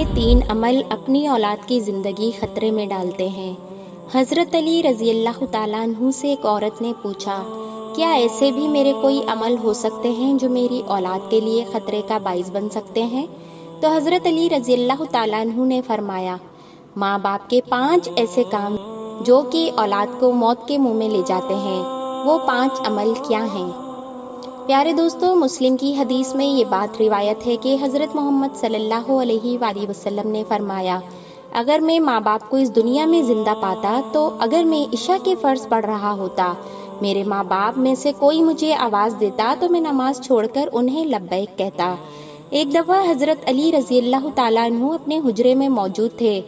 میں 3 عمل اپنی اولاد کی زندگی خطرے میں ڈالتے ہیں۔ حضرت علی رضی اللہ تعالیٰ عنہ سے ایک عورت نے پوچھا، کیا ایسے بھی میرے کوئی عمل ہو سکتے ہیں جو میری اولاد کے لیے خطرے کا باعث بن سکتے ہیں؟ تو حضرت علی رضی اللہ تعالیٰ عنہ نے فرمایا، ماں باپ کے 5 ایسے کام جو کہ اولاد کو موت کے منہ میں لے جاتے ہیں، وہ 5 عمل کیا ہیں؟ پیارے دوستو، مسلم کی حدیث میں یہ بات روایت ہے کہ حضرت محمد صلی اللہ علیہ وآلہ وسلم نے فرمایا، اگر میں ماں باپ کو اس دنیا میں زندہ پاتا تو اگر میں عشاء کے فرض پڑھ رہا ہوتا، میرے ماں باپ میں سے کوئی مجھے آواز دیتا تو میں نماز چھوڑ کر انہیں لبیک کہتا۔ ایک دفعہ حضرت علی رضی اللہ تعالیٰ عنہ اپنے حجرے میں موجود تھے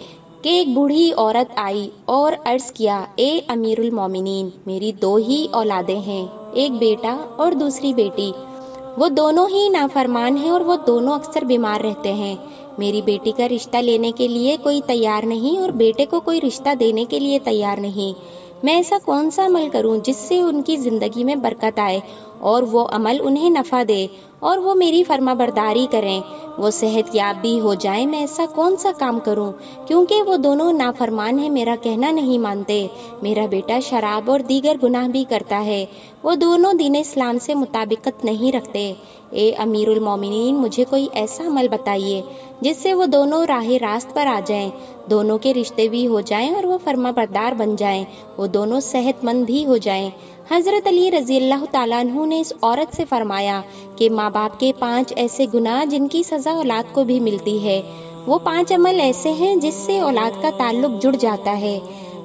کہ ایک بوڑھی عورت آئی اور عرض کیا، اے امیر المومنین، میری 2 ہی اولادیں ہیں، ایک بیٹا اور دوسری بیٹی، وہ دونوں ہی نافرمان ہیں اور وہ دونوں اکثر بیمار رہتے ہیں۔ میری بیٹی کا رشتہ لینے کے لیے کوئی تیار نہیں اور بیٹے کو کوئی رشتہ دینے کے لیے تیار نہیں۔ میں ایسا کون سا عمل کروں جس سے ان کی زندگی میں برکت آئے اور وہ عمل انہیں نفع دے اور وہ میری فرما برداری کریں، وہ صحت یاب بھی ہو جائیں؟ میں ایسا کون سا کام کروں؟ کیونکہ وہ دونوں نافرمان ہیں، میرا کہنا نہیں مانتے، میرا بیٹا شراب اور دیگر گناہ بھی کرتا ہے، وہ دونوں دین اسلام سے مطابقت نہیں رکھتے۔ اے امیر المومنین، مجھے کوئی ایسا عمل بتائیے جس سے وہ دونوں راہ راست پر آ جائیں، دونوں کے رشتے بھی ہو جائیں اور وہ فرما بردار بن جائیں، وہ دونوں صحت مند بھی ہو جائیں۔ حضرت علی رضی اللہ تعالیٰ عنہ نے اس عورت سے فرمایا کہ ماں باپ کے 5 ایسے گناہ جن کی سزا اولاد کو بھی ملتی ہے، وہ 5 عمل ایسے ہیں جس سے اولاد کا تعلق جڑ جاتا ہے۔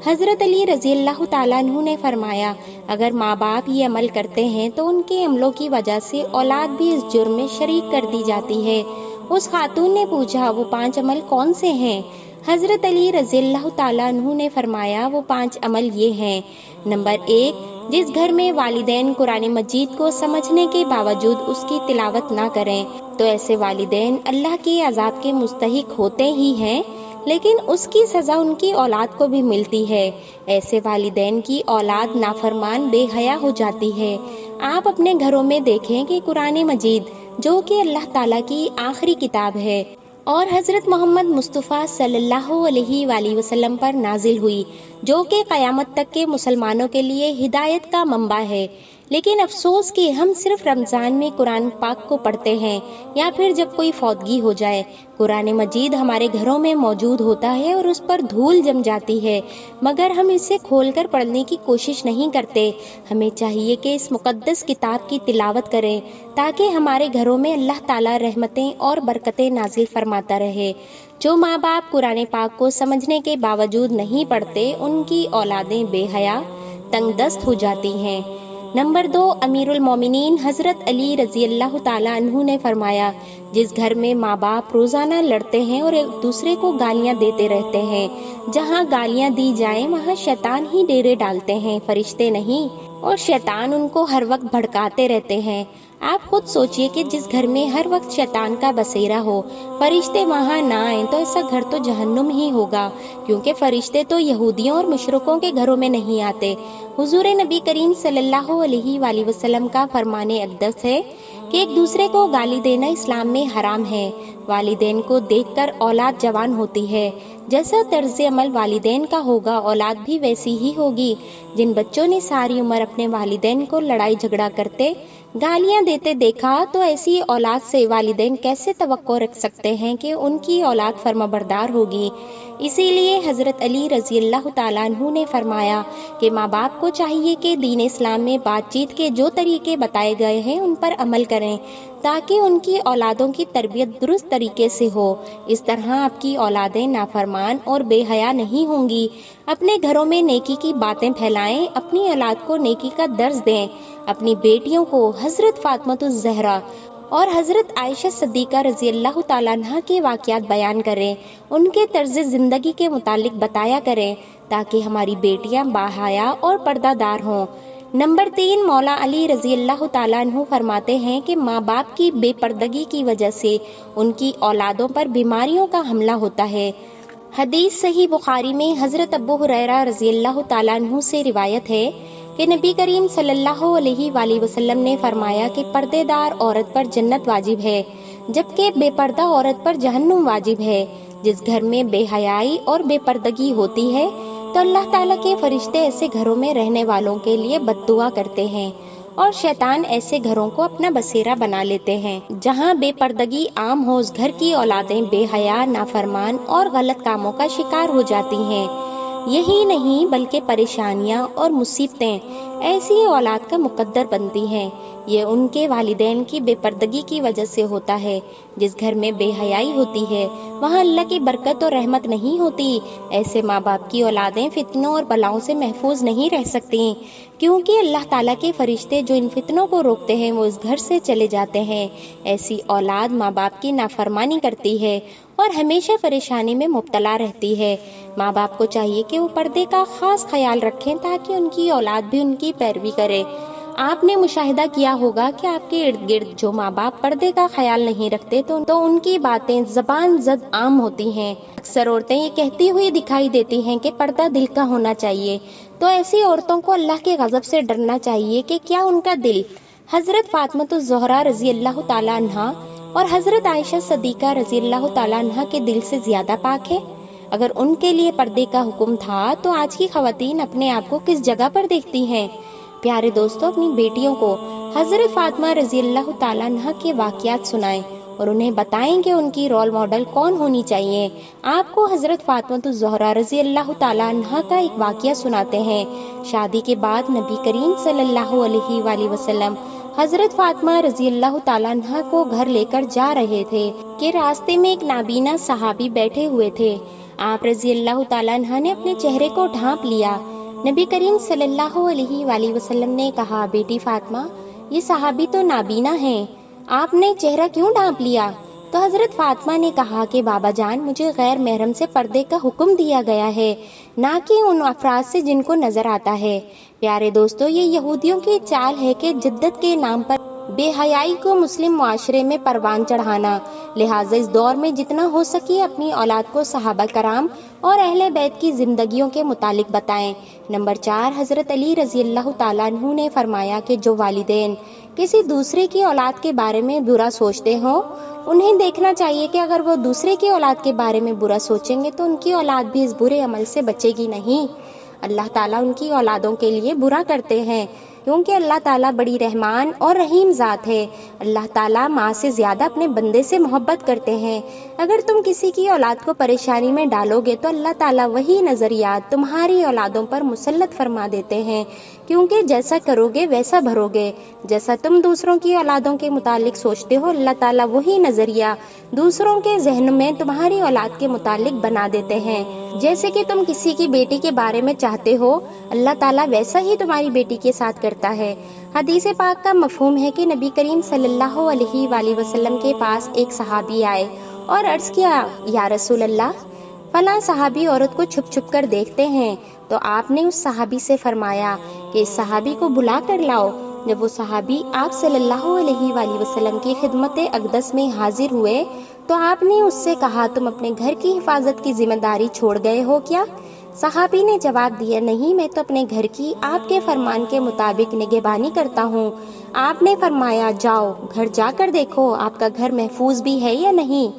حضرت علی رضی اللہ تعالیٰ عنہ نے فرمایا، اگر ماں باپ یہ عمل کرتے ہیں تو ان کے عملوں کی وجہ سے اولاد بھی اس جرم میں شریک کر دی جاتی ہے۔ اس خاتون نے پوچھا، وہ 5 عمل کون سے ہیں؟ حضرت علی رضی اللہ تعالیٰ عنہ نے فرمایا، وہ 5 عمل یہ ہیں۔ نمبر 1، جس گھر میں والدین قرآن مجید کو سمجھنے کے باوجود اس کی تلاوت نہ کریں تو ایسے والدین اللہ کے عذاب کے مستحق ہوتے ہی ہیں، لیکن اس کی سزا ان کی اولاد کو بھی ملتی ہے۔ ایسے والدین کی اولاد نافرمان بے حیا ہو جاتی ہے۔ آپ اپنے گھروں میں دیکھیں کہ قرآن مجید، جو کہ اللہ تعالیٰ کی آخری کتاب ہے اور حضرت محمد مصطفیٰ صلی اللہ علیہ وآلہ وسلم پر نازل ہوئی، جو کہ قیامت تک کے مسلمانوں کے لیے ہدایت کا منبع ہے، لیکن افسوس کہ ہم صرف رمضان میں قرآن پاک کو پڑھتے ہیں یا پھر جب کوئی فوتگی ہو جائے۔ قرآن مجید ہمارے گھروں میں موجود ہوتا ہے اور اس پر دھول جم جاتی ہے، مگر ہم اسے کھول کر پڑھنے کی کوشش نہیں کرتے۔ ہمیں چاہیے کہ اس مقدس کتاب کی تلاوت کریں تاکہ ہمارے گھروں میں اللہ تعالیٰ رحمتیں اور برکتیں نازل فرماتا رہے۔ جو ماں باپ قرآن پاک کو سمجھنے کے باوجود نہیں پڑھتے، ان کی اولادیں بے حیا، تنگ دست ہو جاتی ہیں۔ نمبر 2، امیر المومنین حضرت علی رضی اللہ تعالیٰ عنہ نے فرمایا، جس گھر میں ماں باپ روزانہ لڑتے ہیں اور ایک دوسرے کو گالیاں دیتے رہتے ہیں، جہاں گالیاں دی جائیں وہاں شیطان ہی ڈیرے ڈالتے ہیں، فرشتے نہیں، اور شیطان ان کو ہر وقت بھڑکاتے رہتے ہیں۔ آپ خود سوچئے کہ جس گھر میں ہر وقت شیطان کا بسیرا ہو، فرشتے وہاں نہ آئیں تو ایسا گھر تو جہنم ہی ہوگا، کیونکہ فرشتے تو یہودیوں اور مشرکوں کے گھروں میں نہیں آتے۔ حضور نبی کریم صلی اللہ علیہ وآلہ وسلم کا فرمان اقدس ہے کہ ایک دوسرے کو گالی دینا اسلام میں حرام ہے۔ والدین کو دیکھ کر اولاد جوان ہوتی ہے، جیسا طرز عمل والدین کا ہوگا اولاد بھی ویسی ہی ہوگی۔ جن بچوں نے ساری عمر اپنے والدین کو لڑائی جھگڑا کرتے، گالیاں دیتے دیکھا، تو ایسی اولاد سے والدین کیسے توقع رکھ سکتے ہیں کہ ان کی اولاد فرما بردار ہوگی؟ اسی لیے حضرت علی رضی اللہ تعالیٰ عنہ نے فرمایا کہ ماں باپ کو چاہیے کہ دین اسلام میں بات چیت کے جو طریقے بتائے گئے ہیں ان پر عمل کریں تاکہ ان کی اولادوں کی تربیت درست طریقے سے ہو۔ اس طرح آپ کی اولادیں نافرمان اور بے حیا نہیں ہوں گی۔ اپنے گھروں میں نیکی کی باتیں پھیلائیں، اپنی اولاد کو نیکی کا درس دیں، اپنی بیٹیوں کو حضرت فاطمہ الزہرا اور حضرت عائشہ صدیقہ رضی اللہ تعالیٰ عنہ کے واقعات بیان کریں، ان کے طرز زندگی کے متعلق بتایا کریں تاکہ ہماری بیٹیاں باحیا اور پردہ دار ہوں۔ نمبر 3، مولا علی رضی اللہ تعالیٰ عنہ فرماتے ہیں کہ ماں باپ کی بے پردگی کی وجہ سے ان کی اولادوں پر بیماریوں کا حملہ ہوتا ہے۔ حدیث صحیح بخاری میں حضرت ابو ہریرہ رضی اللہ تعالیٰ عنہ سے روایت ہے کہ نبی کریم صلی اللہ علیہ وآلہ وسلم نے فرمایا کہ پردے دار عورت پر جنت واجب ہے، جبکہ بے پردہ عورت پر جہنم واجب ہے۔ جس گھر میں بے حیائی اور بے پردگی ہوتی ہے تو اللہ تعالیٰ کے فرشتے ایسے گھروں میں رہنے والوں کے لیے بد دعا کرتے ہیں، اور شیطان ایسے گھروں کو اپنا بسیرا بنا لیتے ہیں۔ جہاں بے پردگی عام ہو، اس گھر کی اولادیں بے حیا، نافرمان اور غلط کاموں کا شکار ہو جاتی ہیں۔ یہی نہیں بلکہ پریشانیاں اور مصیبتیں ایسی اولاد کا مقدر بنتی ہیں۔ یہ ان کے والدین کی بے پردگی کی وجہ سے ہوتا ہے۔ جس گھر میں بے حیائی ہوتی ہے وہاں اللہ کی برکت اور رحمت نہیں ہوتی۔ ایسے ماں باپ کی اولادیں فتنوں اور بلاؤں سے محفوظ نہیں رہ سکتی، کیونکہ اللہ تعالیٰ کے فرشتے جو ان فتنوں کو روکتے ہیں وہ اس گھر سے چلے جاتے ہیں۔ ایسی اولاد ماں باپ کی نافرمانی کرتی ہے اور ہمیشہ پریشانی میں مبتلا رہتی ہے۔ ماں باپ کو چاہیے کہ وہ پردے کا خاص خیال رکھیں تاکہ ان کی اولاد بھی ان کی پیروی کرے۔ آپ نے مشاہدہ کیا ہوگا کہ آپ کے ارد گرد جو ماں باپ پردے کا خیال نہیں رکھتے تو ان کی باتیں زبان زد عام ہوتی ہیں۔ اکثر عورتیں یہ کہتی ہوئی دکھائی دیتی ہیں کہ پردہ دل کا ہونا چاہیے، تو ایسی عورتوں کو اللہ کے غضب سے ڈرنا چاہیے کہ کیا ان کا دل حضرت فاطمہ الزہرا رضی اللہ تعالیٰ عنہا اور حضرت عائشہ صدیقہ رضی اللہ تعالیٰ عنہا کے دل سے زیادہ پاک ہے؟ اگر ان کے لیے پردے کا حکم تھا تو آج کی خواتین اپنے آپ کو کس جگہ پر دیکھتی ہیں؟ پیارے دوستو، اپنی بیٹیوں کو حضرت فاطمہ رضی اللہ تعالیٰ عنہا کے واقعات سنائیں اور انہیں بتائیں کہ ان کی رول ماڈل کون ہونی چاہیے۔ آپ کو حضرت فاطمہ الزہرا رضی اللہ تعالیٰ عنہا کا ایک واقعہ سناتے ہیں۔ شادی کے بعد نبی کریم صلی اللہ علیہ وآلہ وسلم حضرت فاطمہ رضی اللہ تعالیٰ عنہا کو گھر لے کر جا رہے تھے کہ راستے میں ایک نابینا صحابی بیٹھے ہوئے تھے۔ آپ رضی اللہ تعالیٰ عنہ نے اپنے چہرے کو ڈھانپ لیا۔ نبی کریم صلی اللہ علیہ وآلہ وسلم نے کہا، بیٹی فاطمہ، یہ صحابی تو نابینا ہیں، آپ نے چہرہ کیوں ڈھانپ لیا؟ تو حضرت فاطمہ نے کہا کہ بابا جان، مجھے غیر محرم سے پردے کا حکم دیا گیا ہے، نہ کہ ان افراد سے جن کو نظر آتا ہے۔ پیارے دوستو، یہ یہودیوں کی چال ہے کہ جدت کے نام پر بے حیائی کو مسلم معاشرے میں پروان چڑھانا۔ لہٰذا اس دور میں جتنا ہو سکے اپنی اولاد کو صحابہ کرام اور اہل بیت کی زندگیوں کے متعلق بتائیں۔ نمبر 4، حضرت علی رضی اللہ تعالیٰ عنہ نے فرمایا کہ جو والدین کسی دوسرے کی اولاد کے بارے میں برا سوچتے ہوں، انہیں دیکھنا چاہیے کہ اگر وہ دوسرے کی اولاد کے بارے میں برا سوچیں گے تو ان کی اولاد بھی اس برے عمل سے بچے گی نہیں۔ اللہ تعالیٰ ان کی اولادوں کے لیے برا کرتے ہیں، کیونکہ اللہ تعالیٰ بڑی رحمان اور رحیم ذات ہے۔ اللہ تعالیٰ ماں سے زیادہ اپنے بندے سے محبت کرتے ہیں۔ اگر تم کسی کی اولاد کو پریشانی میں ڈالو گے تو اللہ تعالیٰ وہی نظریات تمہاری اولادوں پر مسلط فرما دیتے ہیں، کیونکہ جیسا کرو گے ویسا بھرو گے۔ جیسا تم دوسروں کی اولادوں کے متعلق سوچتے ہو، اللہ تعالیٰ وہی نظریہ دوسروں کے ذہن میں تمہاری اولاد کے متعلق بنا دیتے ہیں۔ جیسے کہ تم کسی کی بیٹی کے بارے میں چاہتے ہو، اللہ تعالیٰ ویسا ہی تمہاری بیٹی کے ساتھ کرتا ہے۔ حدیث پاک کا مفہوم ہے کہ نبی کریم صلی اللہ علیہ وآلہ وسلم کے پاس ایک صحابی آئے اور عرض کیا، یا رسول اللہ، فلاں صحابی عورت کو چھپ چھپ کر دیکھتے ہیں۔ تو آپ نے اس صحابی سے فرمایا کہ اس صحابی کو بلا کر لاؤ۔ جب وہ صحابی آپ صلی اللہ علیہ وآلہ وسلم کی خدمت اقدس میں حاضر ہوئے تو آپ نے اس سے کہا، تم اپنے گھر کی حفاظت کی ذمہ داری چھوڑ گئے ہو کیا؟ صحابی نے جواب دیا، نہیں، میں تو اپنے گھر کی آپ کے فرمان کے مطابق نگہبانی کرتا ہوں۔ آپ نے فرمایا، جاؤ گھر جا کر دیکھو آپ کا گھر محفوظ بھی ہے یا نہیں۔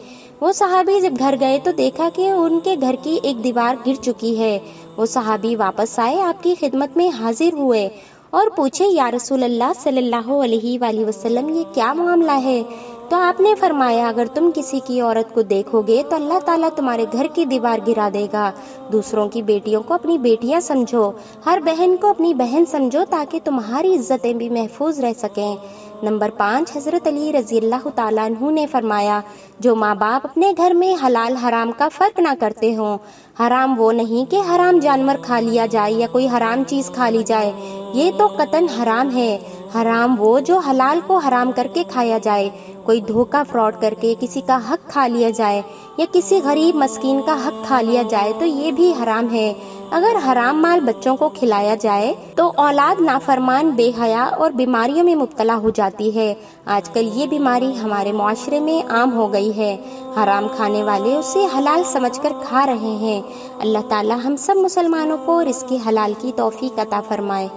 وہ صحابی جب گھر گئے تو دیکھا کہ ان کے گھر کی ایک دیوار گر چکی ہے۔ وہ صحابی واپس آئے، آپ کی خدمت میں حاضر ہوئے اور پوچھے، یا رسول اللہ صلی اللہ علیہ وآلہ وسلم، یہ کیا معاملہ ہے؟ تو آپ نے فرمایا، اگر تم کسی کی عورت کو دیکھو گے تو اللہ تعالیٰ تمہارے گھر کی دیوار گرا دے گا۔ دوسروں کی بیٹیوں کو اپنی بیٹیاں سمجھو، ہر بہن کو اپنی بہن سمجھو تاکہ تمہاری عزتیں بھی محفوظ رہ سکیں۔ نمبر 5، حضرت علی رضی اللہ تعالیٰ عنہ نے فرمایا، جو ماں باپ اپنے گھر میں حلال حرام کا فرق نہ کرتے ہوں، حرام وہ نہیں کہ حرام جانور کھا لیا جائے یا کوئی حرام چیز کھا لی جائے، یہ تو قطعاً حرام ہے۔ حرام وہ جو حلال کو حرام کر کے کھایا جائے، کوئی دھوکہ فراڈ کر کے کسی کا حق کھا لیا جائے یا کسی غریب مسکین کا حق کھا لیا جائے تو یہ بھی حرام ہے۔ اگر حرام مال بچوں کو کھلایا جائے تو اولاد نافرمان، بے حیا اور بیماریوں میں مبتلا ہو جاتی ہے۔ آج کل یہ بیماری ہمارے معاشرے میں عام ہو گئی ہے۔ حرام کھانے والے اسے حلال سمجھ کر کھا رہے ہیں۔ اللہ تعالی ہم سب مسلمانوں کو رزق حلال کی توفیق عطا فرمائے۔